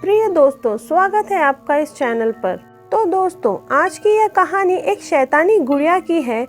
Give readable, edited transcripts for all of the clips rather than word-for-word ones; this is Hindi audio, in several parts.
प्रिय दोस्तों, स्वागत है आपका इस चैनल पर। तो दोस्तों, आज की यह कहानी एक शैतानी गुड़िया की है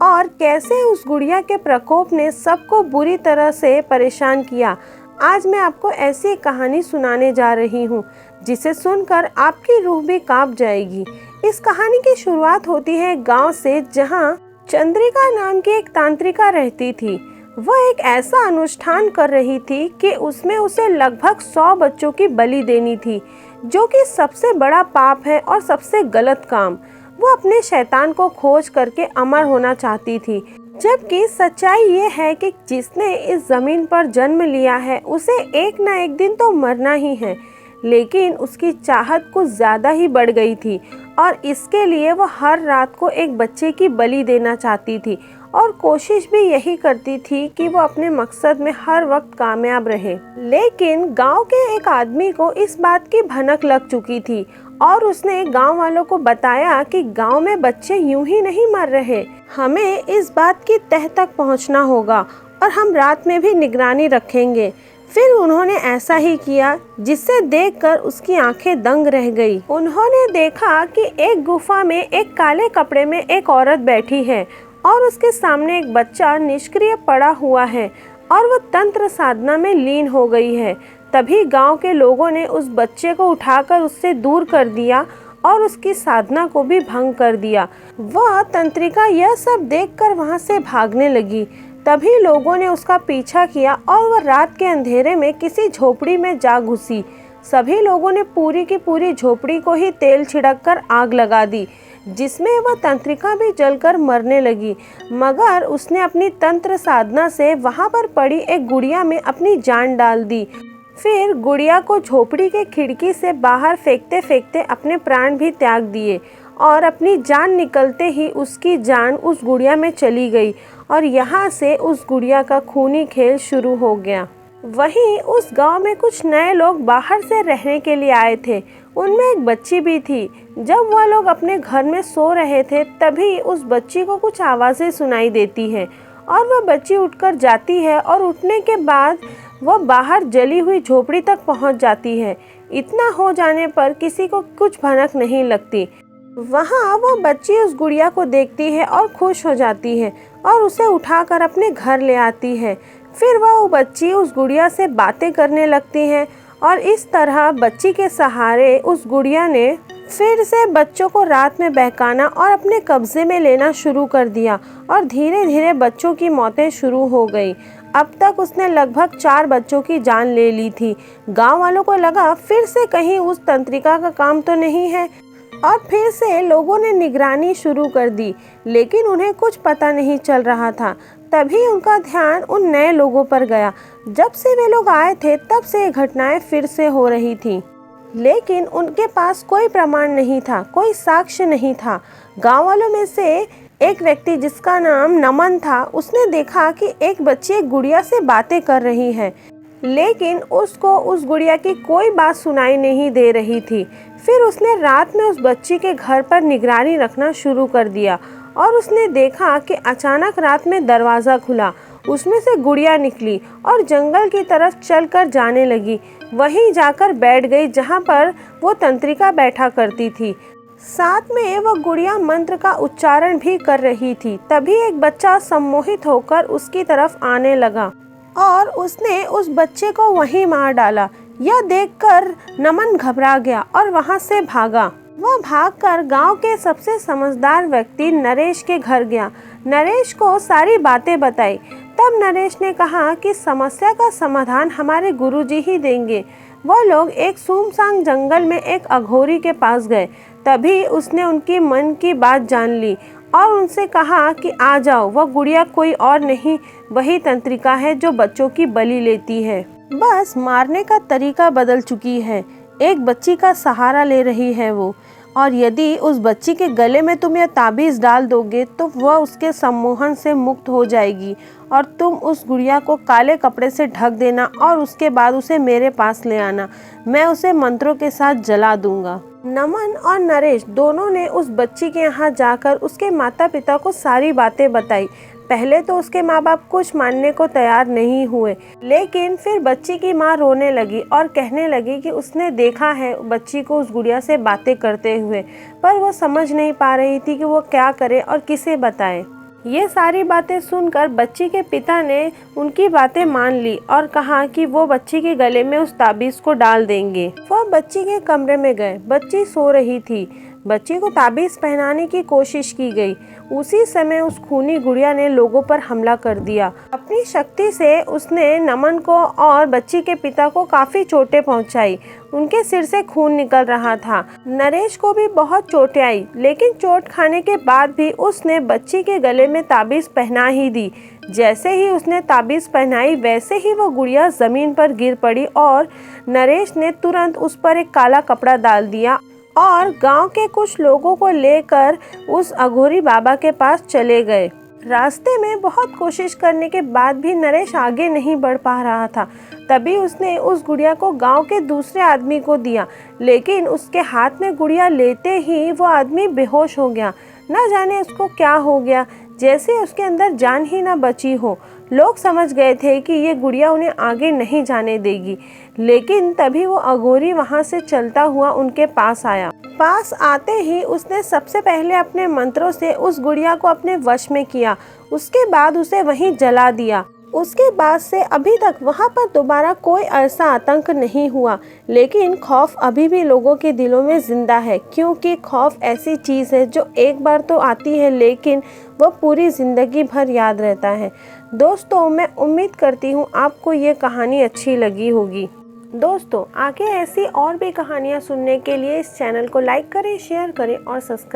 और कैसे उस गुड़िया के प्रकोप ने सबको बुरी तरह से परेशान किया। आज मैं आपको ऐसी एक कहानी सुनाने जा रही हूँ जिसे सुनकर आपकी रूह भी कांप जाएगी। इस कहानी की शुरुआत होती है गांव से, जहाँ चंद्रिका नाम की एक तांत्रिका रहती थी। वह एक ऐसा अनुष्ठान कर रही थी कि उसमें उसे लगभग 100 बच्चों की बलि देनी थी, जो कि सबसे बड़ा पाप है और सबसे गलत काम। वो अपने शैतान को खोज करके अमर होना चाहती थी, जबकि सच्चाई ये है कि जिसने इस जमीन पर जन्म लिया है उसे एक न एक दिन तो मरना ही है। लेकिन उसकी चाहत कुछ ज़्यादा ही बढ़ गई थी और इसके लिए वो हर रात को एक बच्चे की बलि देना चाहती थी और कोशिश भी यही करती थी कि वो अपने मकसद में हर वक्त कामयाब रहे। लेकिन गांव के एक आदमी को इस बात की भनक लग चुकी थी और उसने गांव वालों को बताया कि गांव में बच्चे यूं ही नहीं मर रहे, हमें इस बात की तह तक पहुंचना होगा और हम रात में भी निगरानी रखेंगे। फिर उन्होंने ऐसा ही किया, जिससे देखकर उसकी आंखें दंग रह गई। उन्होंने देखा कि एक गुफा में एक काले कपड़े में एक औरत बैठी है और उसके सामने एक बच्चा निष्क्रिय पड़ा हुआ है और वो तंत्र साधना में लीन हो गई है। तभी गांव के लोगों ने उस बच्चे को उठाकर उससे दूर कर दिया और उसकी साधना को भी भंग कर दिया। वह तंत्रिका यह सब देखकर वहां से भागने लगी। तभी लोगों ने उसका पीछा किया और वह रात के अंधेरे में किसी झोपड़ी में जा घुसी। सभी लोगों ने पूरी की पूरी झोपड़ी को ही तेल छिड़ककर आग लगा दी, जिसमें वह तंत्रिका भी जलकर मरने लगी। मगर उसने अपनी तंत्र साधना से वहां पर पड़ी एक गुड़िया में अपनी जान डाल दी। फिर गुड़िया को झोपड़ी के खिड़की से बाहर फेंकते फेंकते अपने प्राण भी त्याग दिए और अपनी जान निकलते ही उसकी जान उस गुड़िया में चली गई और यहाँ से उस गुड़िया का खूनी खेल शुरू हो गया। वहीं उस गांव में कुछ नए लोग बाहर से रहने के लिए आए थे। उनमें एक बच्ची भी थी। जब वह लोग अपने घर में सो रहे थे, तभी उस बच्ची को कुछ आवाज़ें सुनाई देती है और वह बच्ची उठकर जाती है और उठने के बाद वह बाहर जली हुई झोपड़ी तक पहुंच जाती है। इतना हो जाने पर किसी को कुछ भनक नहीं लगती। वहाँ वो बच्ची उस गुड़िया को देखती है और खुश हो जाती है और उसे उठाकर अपने घर ले आती है। फिर वो बच्ची उस गुड़िया से बातें करने लगती है और इस तरह बच्ची के सहारे उस गुड़िया ने फिर से बच्चों को रात में बहकाना और अपने कब्जे में लेना शुरू कर दिया और धीरे धीरे बच्चों की मौतें शुरू हो गई। अब तक उसने लगभग 4 बच्चों की जान ले ली थी। गांव वालों को लगा फिर से कहीं उस तंत्रिका का काम तो नहीं है और फिर से लोगों ने निगरानी शुरू कर दी, लेकिन उन्हें कुछ पता नहीं चल रहा था। तभी उनका ध्यान उन नए लोगों पर गया। जब से वे लोग आए थे तब से ये घटनाएं फिर से हो रही थी, लेकिन उनके पास कोई प्रमाण नहीं था, कोई साक्ष्य नहीं था। गांव वालों में से एक व्यक्ति जिसका नाम नमन था, उसने देखा कि एक बच्ची एक गुड़िया से बातें कर रही है, लेकिन उसको उस गुड़िया की कोई बात सुनाई नहीं दे रही थी। फिर उसने रात में उस बच्ची के घर पर निगरानी रखना शुरू कर दिया और उसने देखा कि अचानक रात में दरवाज़ा खुला, उसमें से गुड़िया निकली और जंगल की तरफ चलकर जाने लगी। वहीं जाकर बैठ गई जहां पर वो तंत्रिका बैठा करती थी। साथ में वह गुड़िया मंत्र का उच्चारण भी कर रही थी। तभी एक बच्चा सम्मोहित होकर उसकी तरफ आने लगा और उसने उस बच्चे को वहीं मार डाला। यह देखकर नमन घबरा गया और वहां से भागा। वह भागकर गांव के सबसे समझदार व्यक्ति नरेश के घर गया। नरेश को सारी बातें बताई। तब नरेश ने कहा कि समस्या का समाधान हमारे गुरुजी ही देंगे। वह लोग एक सुनसान जंगल में एक अघोरी के पास गए। तभी उसने उनकी मन की बात जान ली और उनसे कहा कि आ जाओ, वह गुड़िया कोई और नहीं, वही तंत्रिका है जो बच्चों की बलि लेती है। बस मारने का तरीका बदल चुकी है। एक बच्ची का सहारा ले रही है वो, और यदि उस बच्ची के गले में तुम यह ताबीज़ डाल दोगे तो वह उसके सम्मोहन से मुक्त हो जाएगी और तुम उस गुड़िया को काले कपड़े से ढक देना और उसके बाद उसे मेरे पास ले आना। मैं उसे मंत्रों के साथ जला दूंगा। नमन और नरेश दोनों ने उस बच्ची के यहाँ जाकर उसके माता पिता को सारी बातें बताई। पहले तो उसके माँ बाप कुछ मानने को तैयार नहीं हुए, लेकिन फिर बच्ची की माँ रोने लगी और कहने लगी कि उसने देखा है बच्ची को उस गुड़िया से बातें करते हुए, पर वो समझ नहीं पा रही थी कि वो क्या करे और किसे बताए। ये सारी बातें सुनकर बच्ची के पिता ने उनकी बातें मान ली और कहा कि वो बच्ची के गले में उस ताबीज़ को डाल देंगे। वो बच्ची के कमरे में गए। बच्ची सो रही थी। बच्ची को ताबीज़ पहनाने की कोशिश की गई। उसी समय उस खूनी गुड़िया ने लोगों पर हमला कर दिया। अपनी शक्ति से उसने नमन को और बच्ची के पिता को काफ़ी चोटें पहुंचाई। उनके सिर से खून निकल रहा था। नरेश को भी बहुत चोटें आई, लेकिन चोट खाने के बाद भी उसने बच्ची के गले में ताबीज़ पहना ही दी। जैसे ही उसने ताबीज़ पहनाई वैसे ही वो गुड़िया ज़मीन पर गिर पड़ी और नरेश ने तुरंत उस पर एक काला कपड़ा डाल दिया और गांव के कुछ लोगों को लेकर उस अघोरी बाबा के पास चले गए। रास्ते में बहुत कोशिश करने के बाद भी नरेश आगे नहीं बढ़ पा रहा था। तभी उसने उस गुड़िया को गांव के दूसरे आदमी को दिया, लेकिन उसके हाथ में गुड़िया लेते ही वो आदमी बेहोश हो गया। न जाने उसको क्या हो गया, जैसे उसके अंदर जान ही ना बची हो। लोग समझ गए थे कि ये गुड़िया उन्हें आगे नहीं जाने देगी, लेकिन तभी वो अघोरी वहाँ से चलता हुआ उनके पास आया। पास आते ही उसने सबसे पहले अपने मंत्रों से उस गुड़िया को अपने वश में किया। उसके बाद उसे वहीं जला दिया। उसके बाद से अभी तक वहाँ पर दोबारा कोई ऐसा आतंक नहीं हुआ, लेकिन खौफ अभी भी लोगों के दिलों में जिंदा है, क्योंकि खौफ ऐसी चीज़ है जो एक बार तो आती है लेकिन वो पूरी ज़िंदगी भर याद रहता है। दोस्तों, मैं उम्मीद करती हूँ आपको ये कहानी अच्छी लगी होगी। दोस्तों, आगे ऐसी और भी कहानियाँ सुनने के लिए इस चैनल को लाइक करें, शेयर करें और सब्सक्राइब